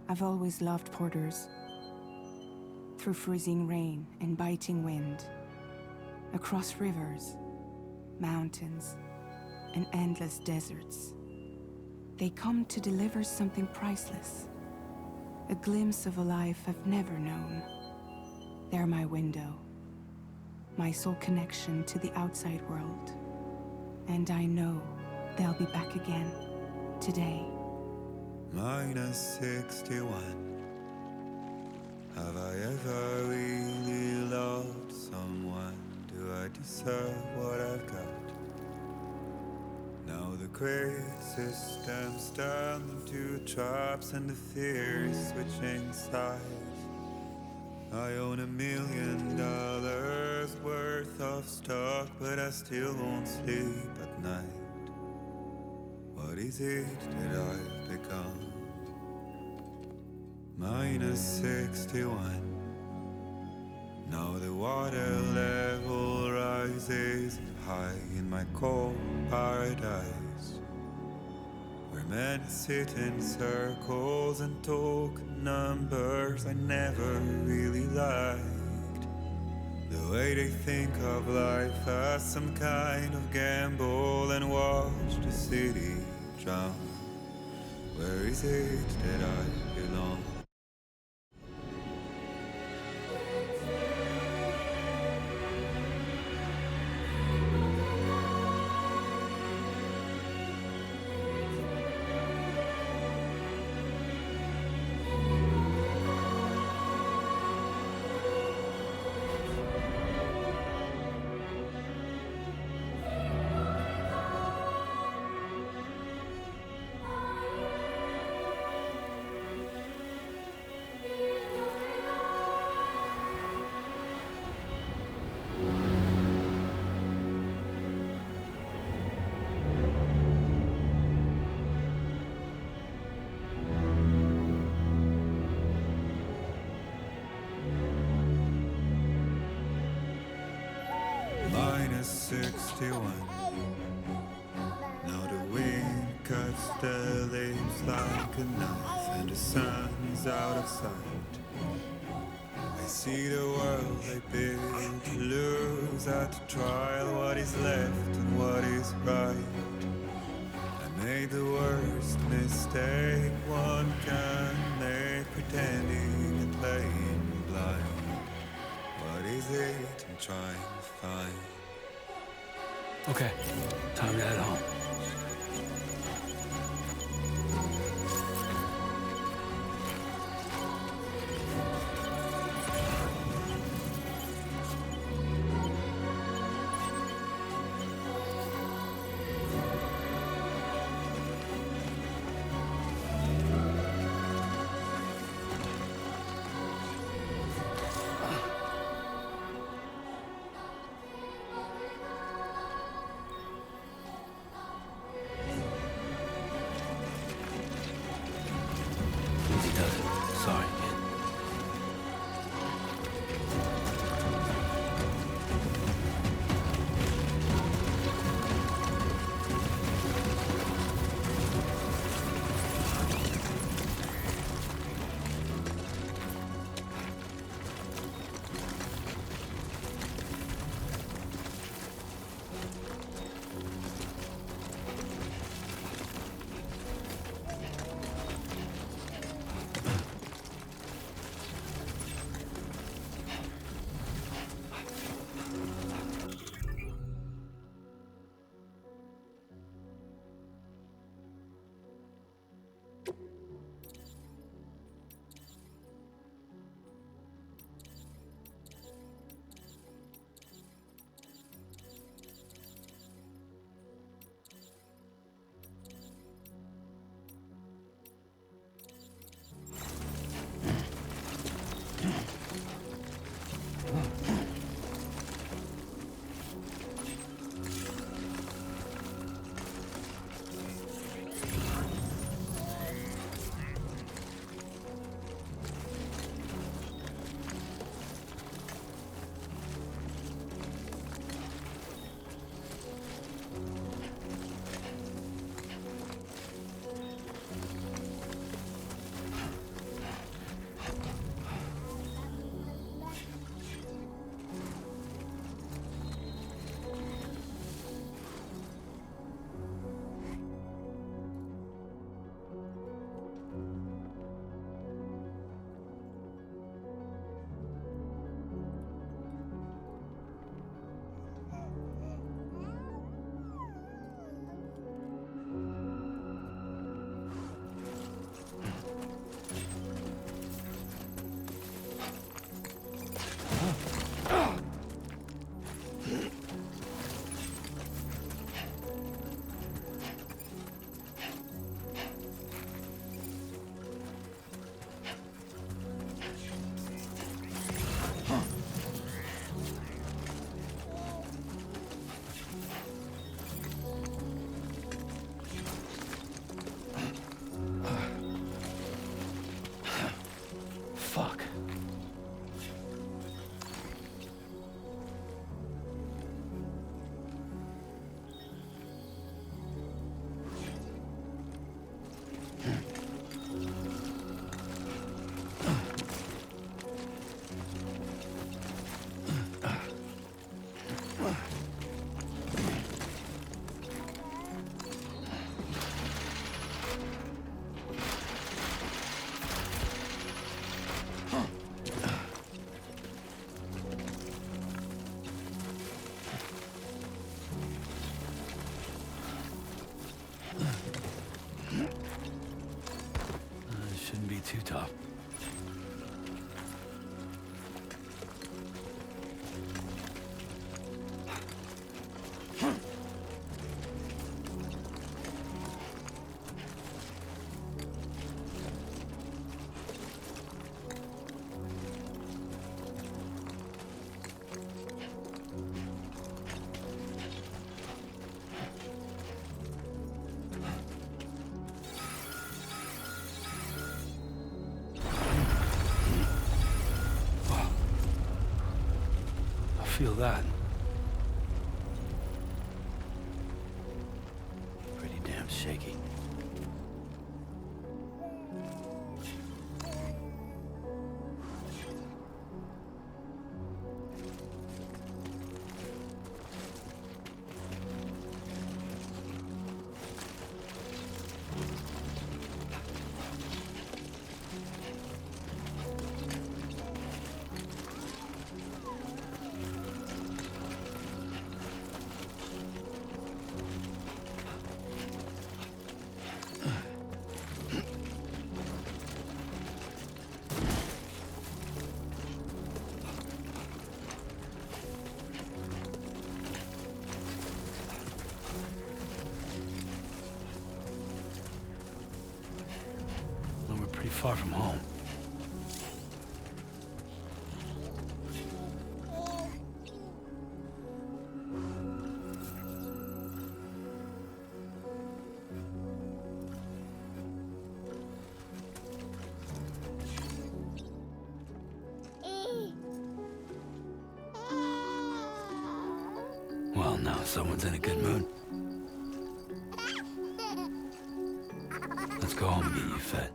I've always loved porters. Through freezing rain and biting wind, across rivers, mountains, and endless deserts, they come to deliver something priceless, a glimpse of a life I've never known. They're my window, my sole connection to the outside world. And I know they'll be back again, today. Minus 61. Have I ever really loved someone? Do I deserve what I've got? Now the great system's turned into traps and the fear is switching sides. I own $1 million worth of stock, but I still won't sleep at night. What is it that I've become? Minus 61. Now the water level rises high in my cold paradise, where men sit in circles and talk numbers I never really liked. The way they think of life as some kind of gamble and watch the city drown. Where is it that I belong? Minus 61. Now the wind cuts the leaves like a knife and the sun's out of sight. I see the world they build to lose at the trial, what is left and what is right. I made the worst mistake one can make, pretending and playing blind. What is it I'm trying to find? Okay, time to head home. He does it. Sorry, kid. Fuck. Shouldn't be too tough. Feel that. Pretty damn shaky. Pretty far from home. Well, now someone's in a good mood. Let's go home and get you fed.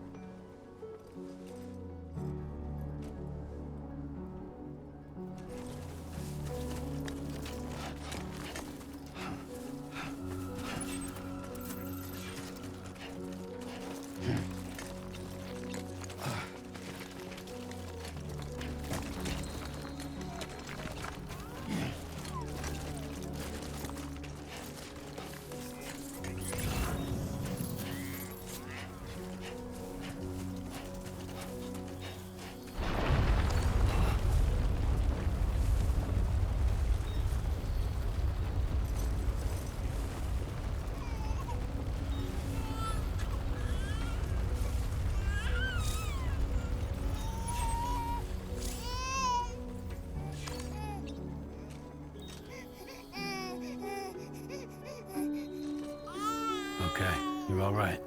Okay, you're all right.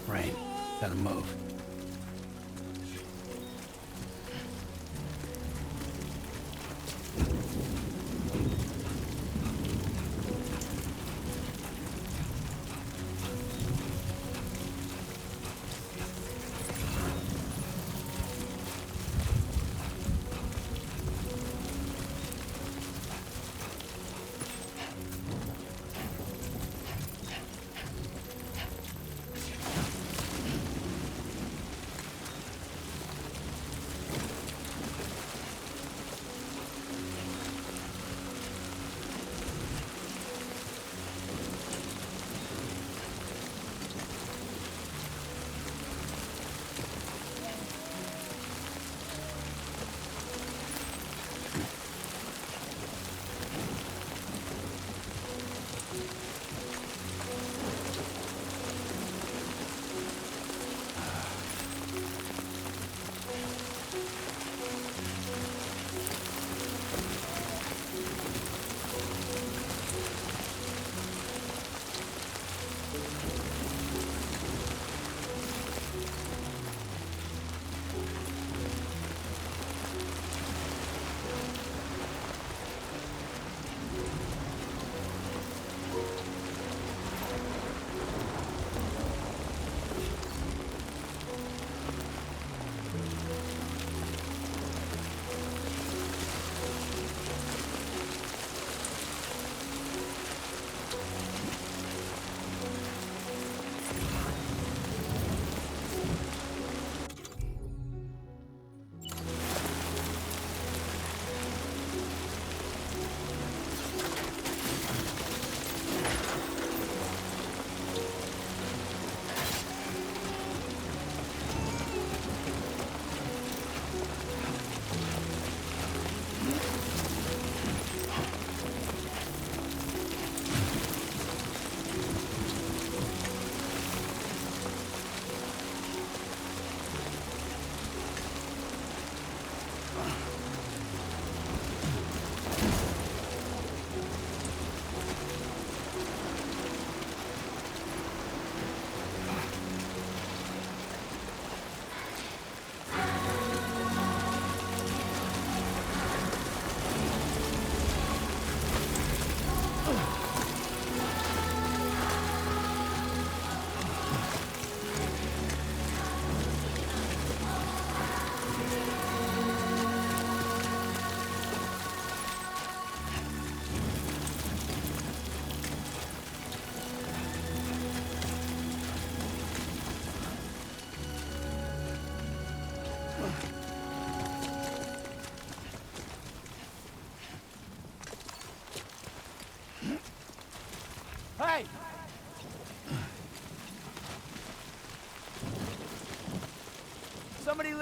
Rain. Gotta move.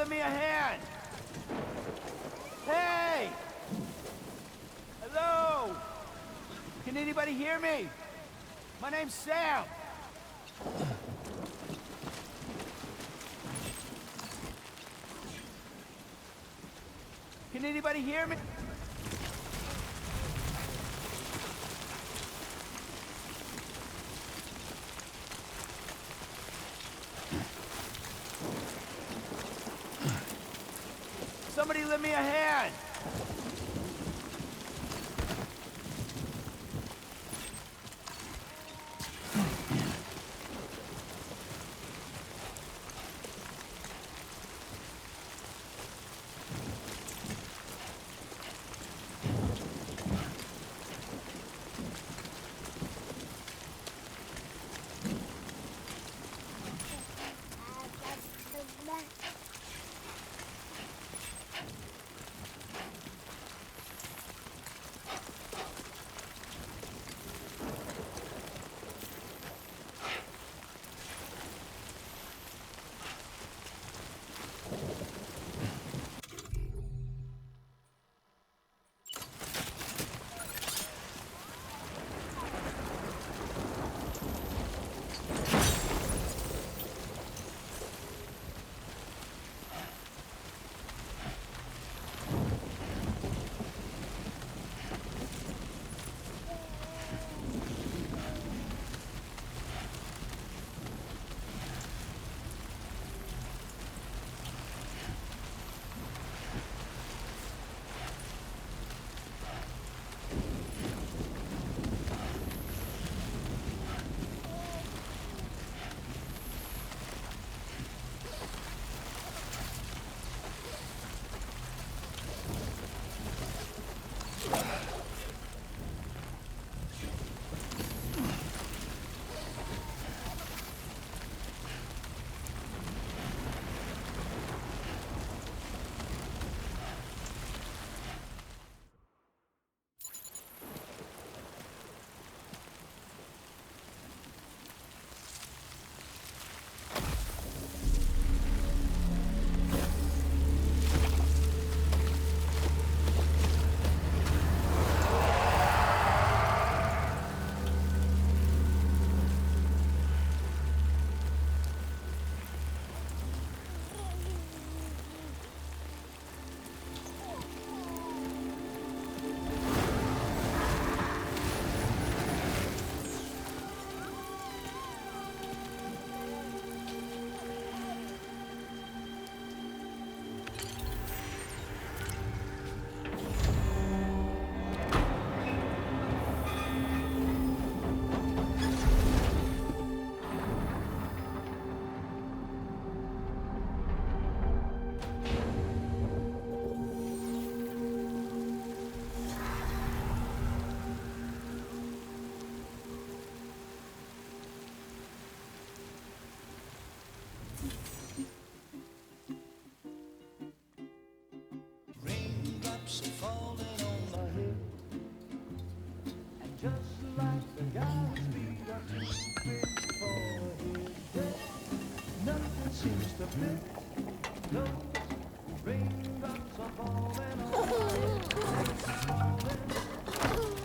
lend me a hand? Hey! Hello? Can anybody hear me? My name's Sam. Can anybody hear me? Somebody lend me a hand.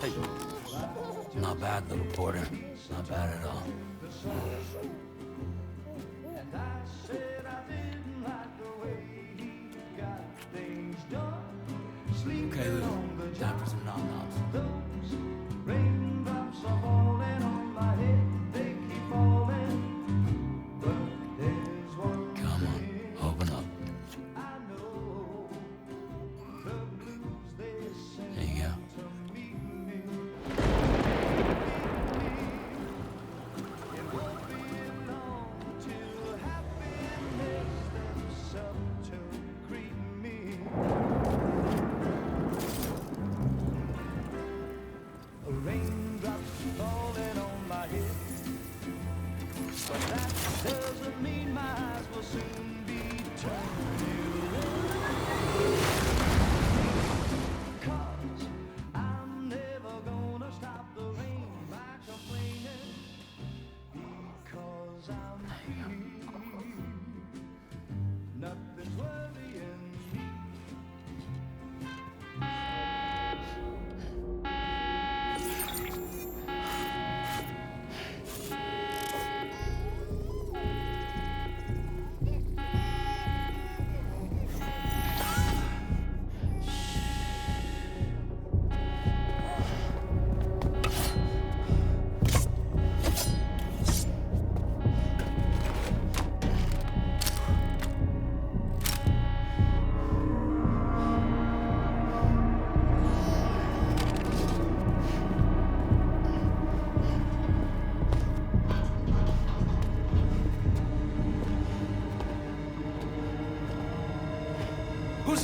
Hey. Not bad, little porter. Not bad at all. Okay, Lou. Time for some nom-noms. Come on, open up. There you go.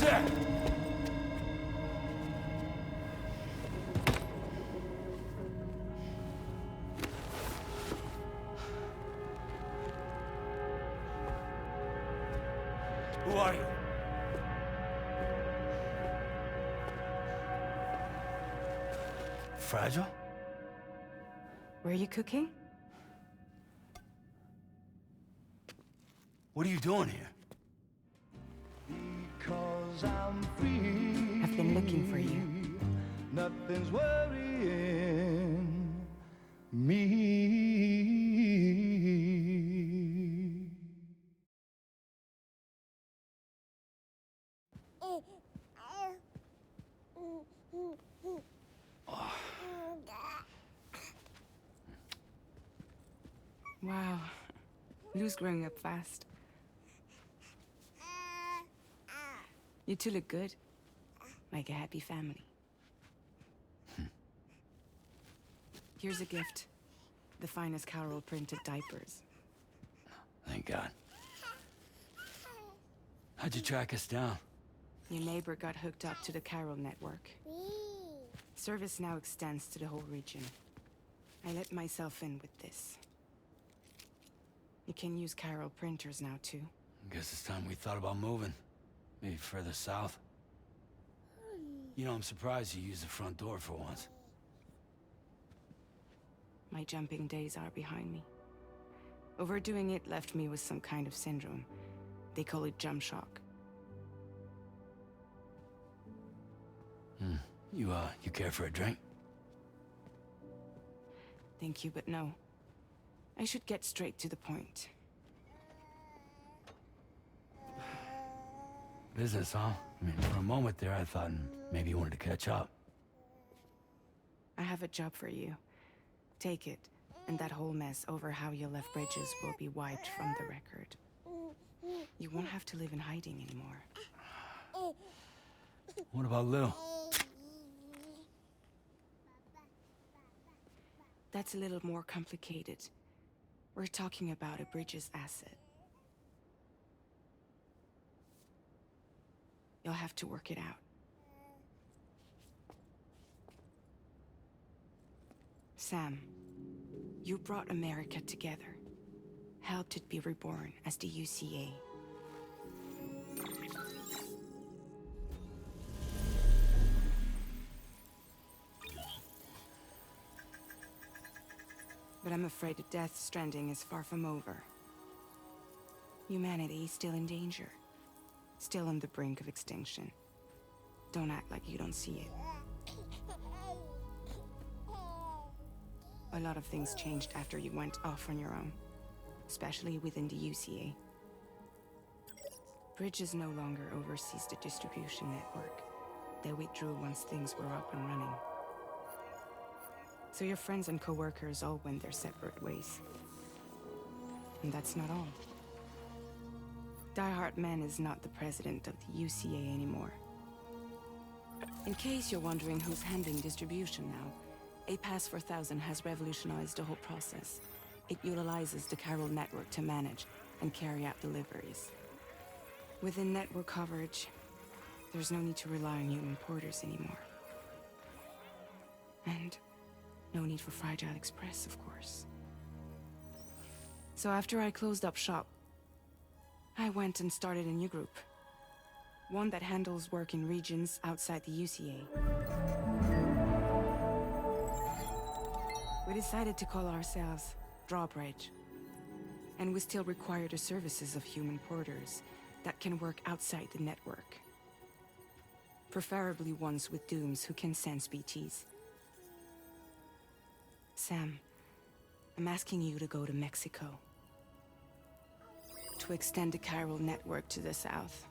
there! Who are you? Fragile? Were you cooking? What are you doing here? Because I'm free. I've been looking for you. Nothing's worrying me. Wow. Lou's growing up fast. You two look good. Like a happy family. Here's a gift. The finest Carol printed diapers. Thank God. How'd you track us down? Your neighbor got hooked up to the Carol network. Service now extends to the whole region. I let myself in with this. You can use Carol printers now, too. Guess it's time we thought about moving. Maybe further south. You know, I'm surprised you used the front door for once. My jumping days are behind me. Overdoing it left me with some kind of syndrome. They call it jump shock. You care for a drink? Thank you, but no. I should get straight to the point. Business, huh? I mean, for a moment there, I thought maybe you wanted to catch up. I have a job for you. Take it, and that whole mess over how you left Bridges will be wiped from the record. You won't have to live in hiding anymore. What about Lou? That's a little more complicated. We're talking about a Bridges asset. You'll have to work it out. Sam, you brought America together. Helped it be reborn as the UCA. But I'm afraid the death Stranding is far from over. Humanity is still in danger. Still on the brink of extinction. Don't act like you don't see it. A lot of things changed after you went off on your own. Especially within the UCA. Bridges no longer oversees the distribution network. They withdrew once things were up and running. So your friends and co-workers all went their separate ways. And that's not all. Die Hard Man is not the president of the UCA anymore. In case you're wondering who's handling distribution now, A Pass 4000 has revolutionized the whole process. It utilizes the Carol network to manage and carry out deliveries. Within network coverage, there's no need to rely on human porters anymore. And no need for Fragile Express, of course. So after I closed up shop, I went and started a new group. One that handles work in regions outside the UCA. We decided to call ourselves Drawbridge. And we still require the services of human porters that can work outside the network. Preferably ones with dooms who can sense BTs. Sam, I'm asking you to go to Mexico. To extend the Carol network to the south.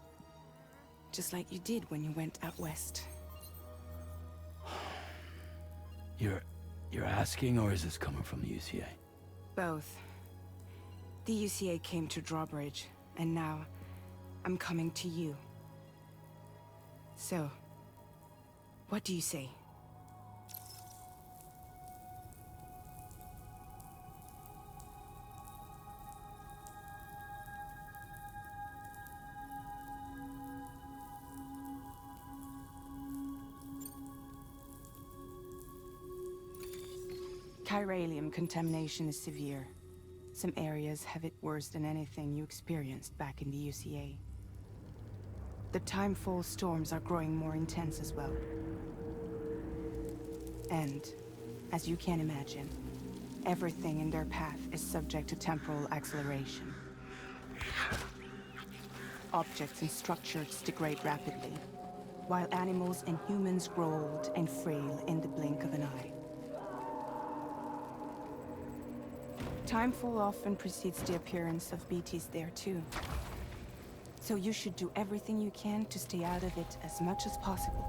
Just like you did when you went out west. You're asking, or is this coming from the UCA? Both. The UCA came to Drawbridge, and now I'm coming to you. So, what do you say? Chiralium contamination is severe. Some areas have it worse than anything you experienced back in the UCA. The timefall storms are growing more intense as well. And, as you can imagine, everything in their path is subject to temporal acceleration. Objects and structures degrade rapidly, while animals and humans grow old and frail in the blink of an eye. Timefall often precedes the appearance of BTs there too. So you should do everything you can to stay out of it as much as possible.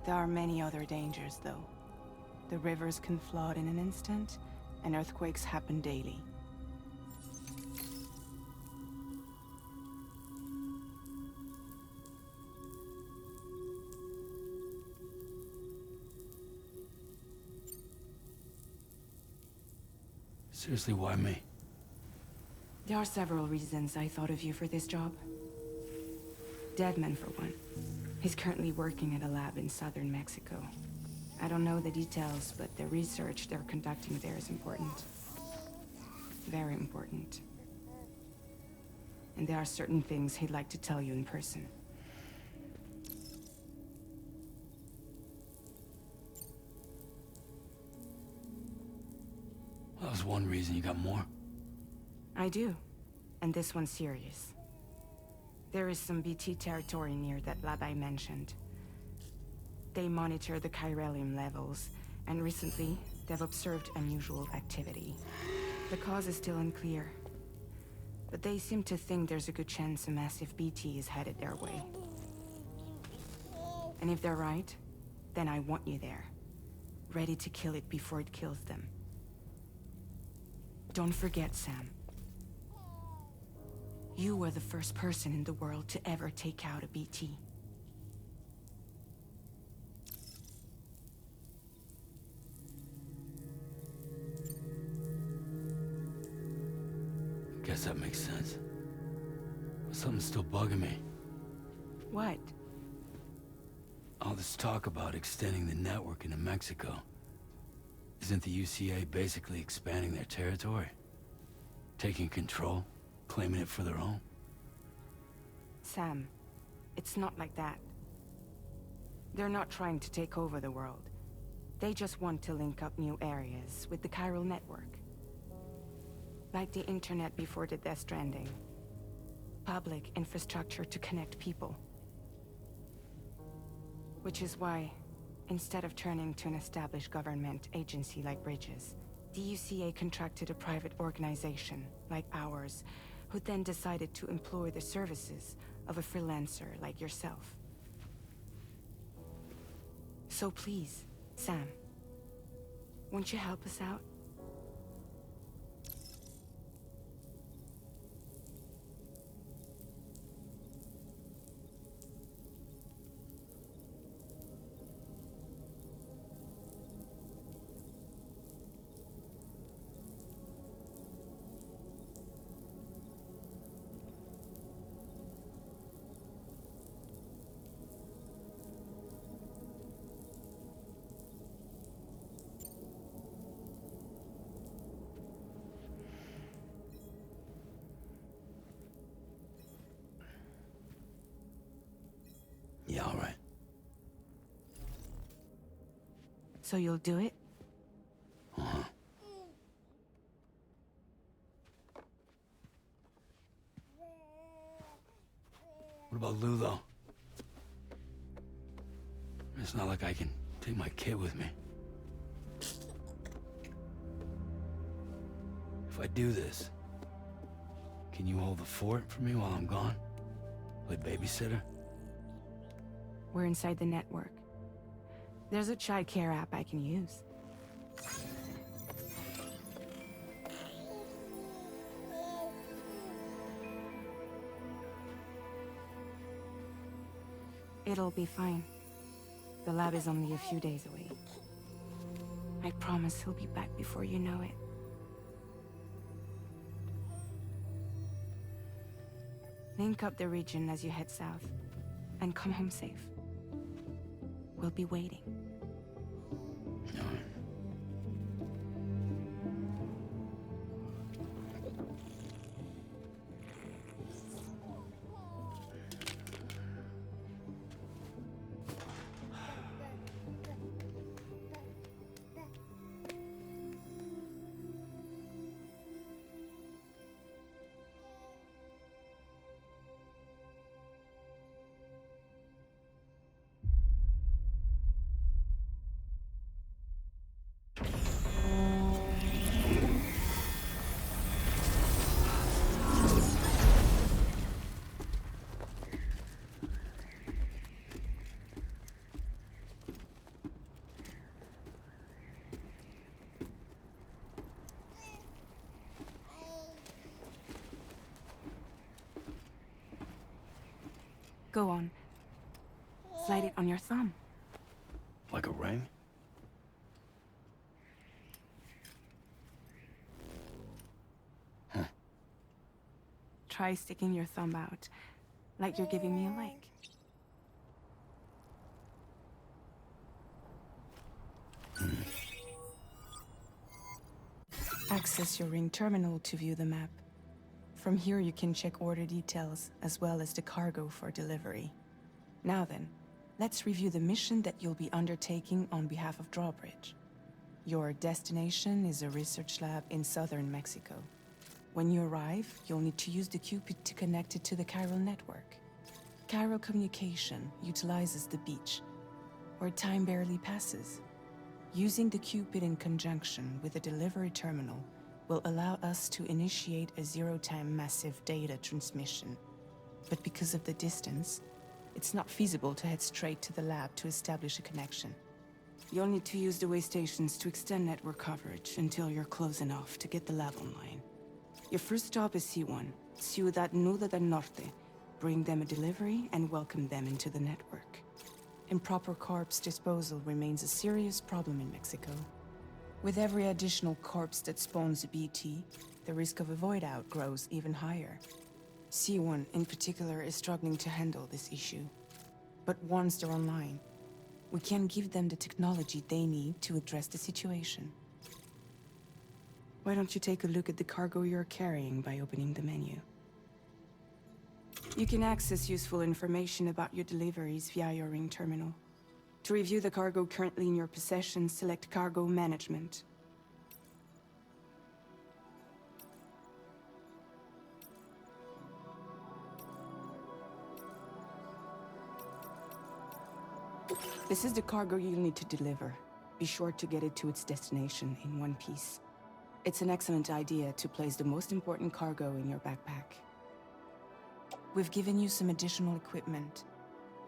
There are many other dangers, though. The rivers can flood in an instant, and earthquakes happen daily. Seriously, why me? There are several reasons I thought of you for this job. Deadman, for one. He's currently working at a lab in southern Mexico. I don't know the details, but the research they're conducting there is important. Very important. And there are certain things he'd like to tell you in person. That was one reason. You got more? I do. And this one's serious. There is some BT territory near that lab I mentioned. They monitor the chiralium levels, and recently, they've observed unusual activity. The cause is still unclear, but they seem to think there's a good chance a massive BT is headed their way. And if they're right, then I want you there, ready to kill it before it kills them. Don't forget, Sam. You were the first person in the world to ever take out a BT. Guess that makes sense. But something's still bugging me. What? All this talk about extending the network into Mexico. Isn't the UCA basically expanding their territory? Taking control? Claiming it for their own? Sam, it's not like that. They're not trying to take over the world. They just want to link up new areas with the chiral network. Like the internet before the Death Stranding. Public infrastructure to connect people. Which is why, instead of turning to an established government agency like Bridges, the UCA contracted a private organization, like ours, who then decided to employ the services of a freelancer like yourself. So please, Sam, won't you help us out? Yeah, all right. So you'll do it? Uh-huh. What about Lou, though? It's not like I can take my kid with me. If I do this, can you hold the fort for me while I'm gone? Play babysitter? We're inside the network. There's a child care app I can use. It'll be fine. The lab is only a few days away. I promise he'll be back before you know it. Link up the region as you head south, and come home safe. We'll be waiting. All right. Go on. Slide it on your thumb. Like a ring? Try sticking your thumb out, like you're giving me a like. Access your ring terminal to view the map. From here you can check order details, as well as the cargo for delivery. Now then, let's review the mission that you'll be undertaking on behalf of Drawbridge. Your destination is a research lab in southern Mexico. When you arrive, you'll need to use the Cupid to connect it to the chiral network. Chiral communication utilizes the beach, where time barely passes. Using the Cupid in conjunction with a delivery terminal will allow us to initiate a zero-time massive data transmission. But because of the distance, it's not feasible to head straight to the lab to establish a connection. You'll need to use the way stations to extend network coverage until you're close enough to get the lab online. Your first stop is C1, Ciudad Nuda del Norte. Bring them a delivery and welcome them into the network. Improper corpse disposal remains a serious problem in Mexico. With every additional corpse that spawns a BT, the risk of a void out grows even higher. C1 in particular is struggling to handle this issue. But once they're online, we can give them the technology they need to address the situation. Why don't you take a look at the cargo you're carrying by opening the menu? You can access useful information about your deliveries via your ring terminal. To review the cargo currently in your possession, select Cargo Management. This is the cargo you'll need to deliver. Be sure to get it to its destination in one piece. It's an excellent idea to place the most important cargo in your backpack. We've given you some additional equipment.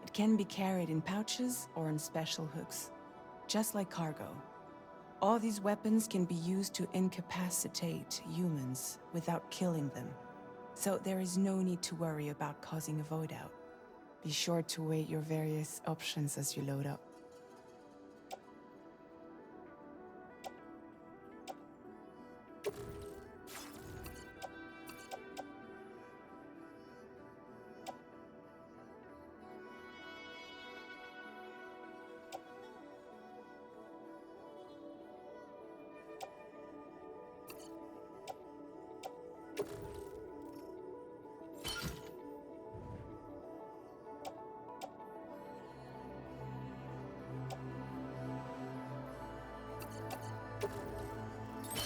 It can be carried in pouches or on special hooks, just like cargo. All these weapons can be used to incapacitate humans without killing them, so there is no need to worry about causing a void out. Be sure to weigh your various options as you load up.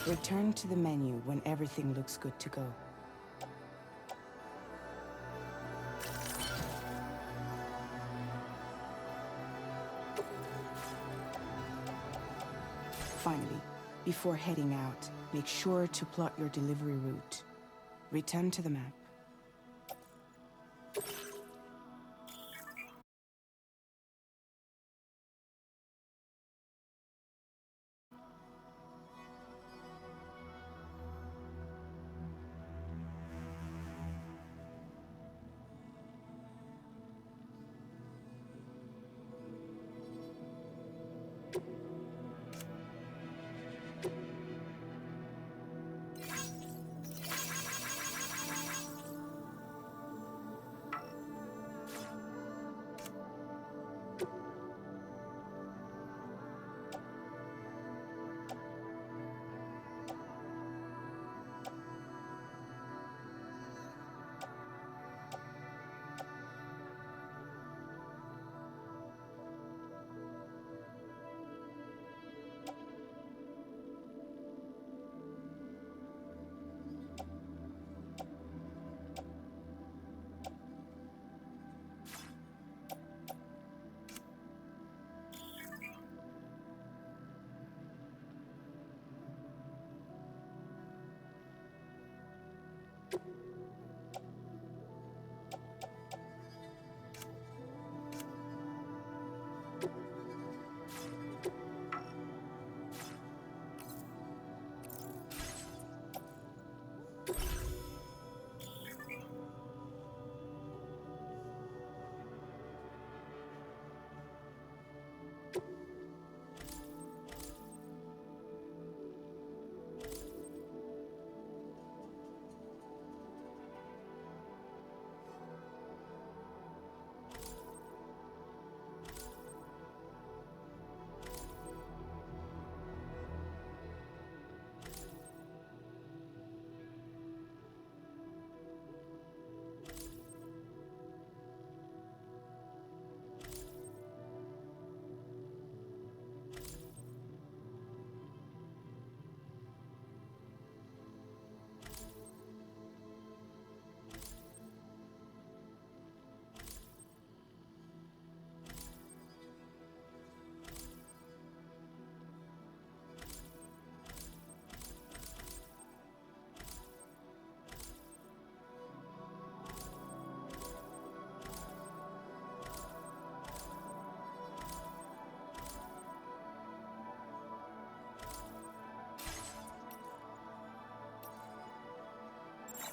Return to the menu when everything looks good to go. Finally, before heading out, make sure to plot your delivery route. Return to the map.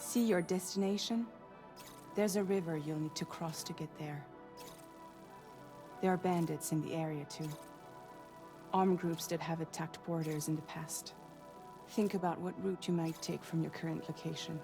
See your destination? There's a river you'll need to cross to get there. There are bandits in the area too. Armed groups that have attacked borders in the past. Think about what route you might take from your current location.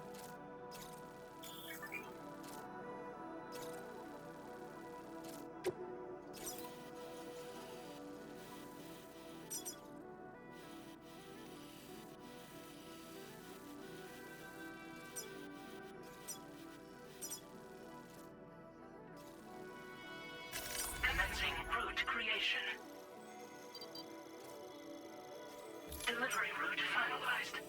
Commencing route creation. Delivery route finalized.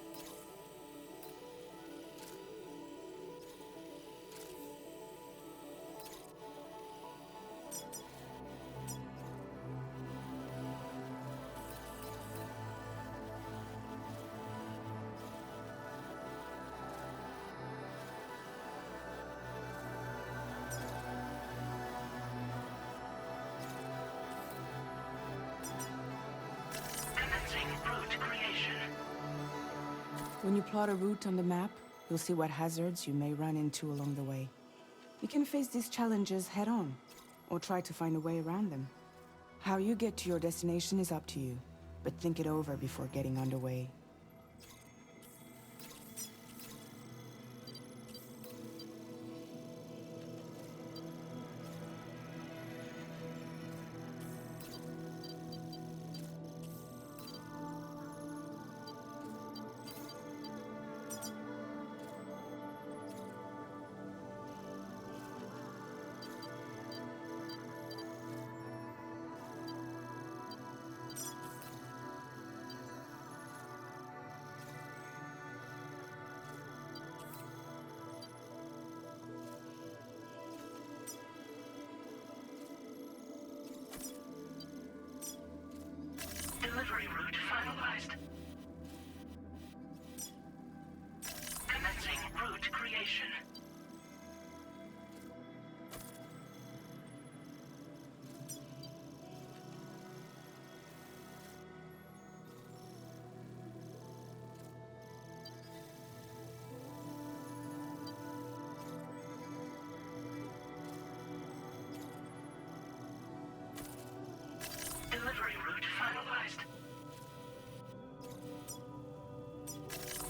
Commencing route creation. When you plot a route on the map, you'll see what hazards you may run into along the way. You can face these challenges head-on, or try to find a way around them. How you get to your destination is up to you, but think it over before getting underway. Delivery route finalized. Commencing route creation. Delivery route finalized.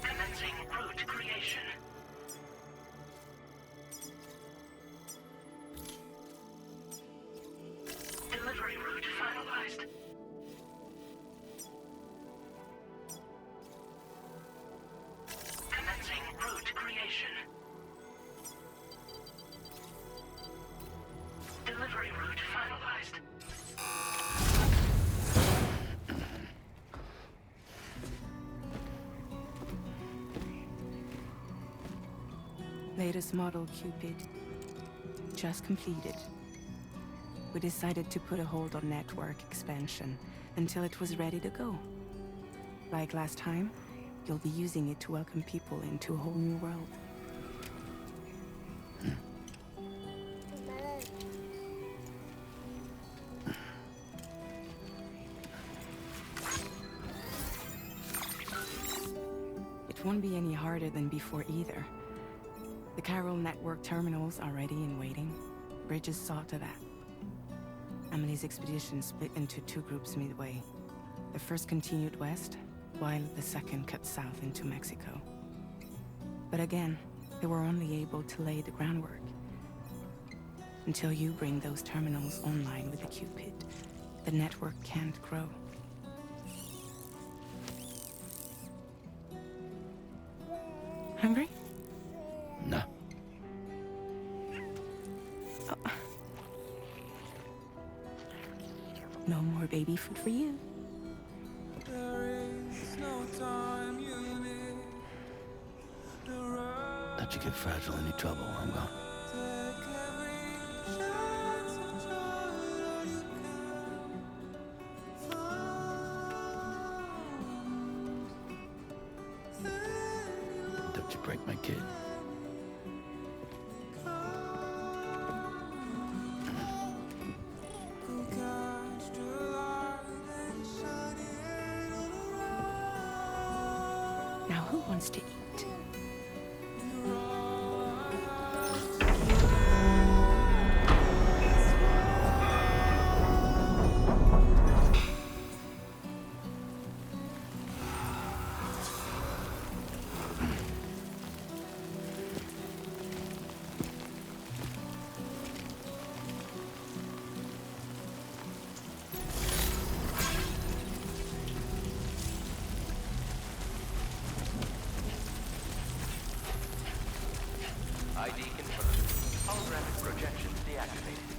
Commencing route creation. Delivery route finalized. Commencing route creation. Delivery route finalized. Latest model Cupid. Just completed. We decided to put a hold on network expansion until it was ready to go. Like last time, you'll be using it to welcome people into a whole new world. It won't be any harder than before either. The Carol network terminals are ready and waiting. Bridges saw to that. Emily's expedition split into two groups midway. The first continued west, while the second cut south into Mexico. But again, they were only able to lay the groundwork. Until you bring those terminals online with the Cupid, the network can't grow. Hungry? No. No more baby food for you. Let you get fragile any trouble, I'm gone. Don't you break my kid. Now who wants to eat? ID confirmed. Holographic projection deactivated.